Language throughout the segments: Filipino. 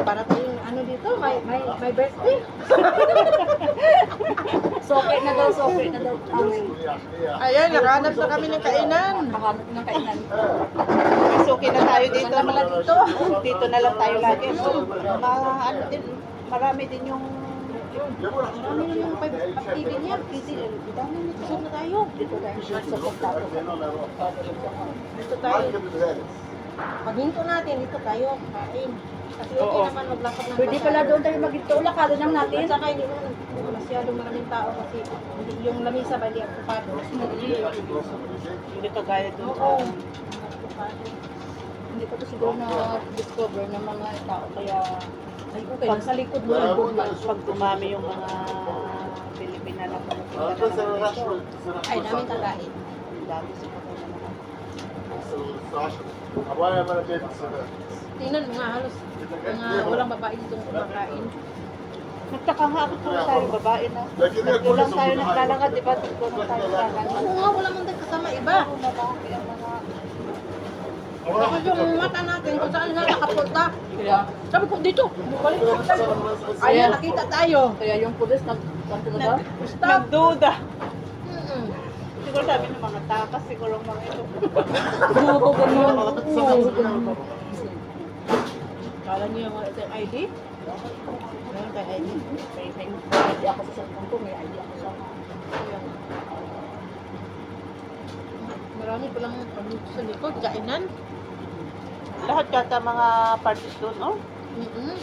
para tayong ano dito, may birthday. Soke na daw amin. Ayan, nakahanap na kami ng kainan. Nakahanap ng kainan. Mas okay na tayo dito. Saan naman dito? Dito na lang tayo lagi. So, ano din, marami din yung Marami na yung pag-ibig niya. Dami nito. Saan na tayo? Dito tayo sa pagtato. Dito tayo. Paghinto natin, dito tayo. Kain. Kasi okay Oo. naman maglakad ng Pwede pala doon tayo magtulak. Kala lang natin. At saka hindi naman masyadong maraming tao kasi yung lamisa ba di okupado. hindi kagaya doon sa... Oo. Hindi ko to siguro na-discover ng mga tao. Kaya Ay, okay. Sa likod mo yung bukas. Pag dumami yung mga Pilipina na pumupunta na naman dito. Ay, namin kakain. Ang dami siguro na naman. Tingnan mo nga, halos mga walang babae ditong kumakain. Nagtaka nga ako kung tayo babae na. Nagkulang tayo naglalakad, di ba? Nagkulang tayo naglalakad. Oo nga, wala man din kasama iba. Tapos yung mata natin kung saan nga nakapunta. Kaya, Sabi ko, dito, balik na tayo. Ayan, nakita tayo. kaya yung pulis nag-stop. Stop. Nagduda. Mm-mm. Siguro sabi ng mga takas, siguro mga ito. Buko ganyan. Kala niyo yung ito yung ID? Meron tayo ID. May ID ako sa cellphone ko. May ID ako sa... Ayan. Marami palang ano sa likod, kainan. Lahat yata mga parties doon, no? Mm-mm.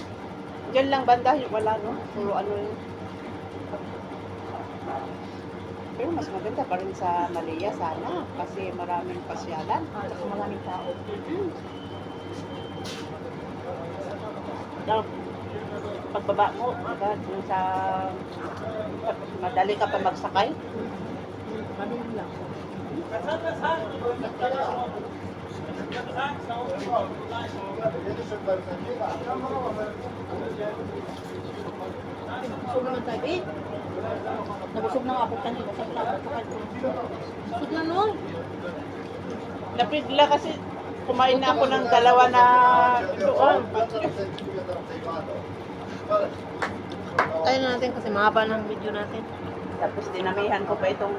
Diyan lang banda, wala, no? Puro ano yun. Pero mas maganda pa rin sa Malia sana kasi maraming pasyalan. At maraming tao. Now, pagbaba mo, diba, dun sa madali ka pa magsakay. Kami lang. So naman tayo, eh. Nabusog na nga ako kanina. Sa pala. Busog na nun. Napigla kasi kumain na ako ng dalawa na doon. Tayo na natin kasi mahaba ng video natin. Tapos dinamihan ko pa itong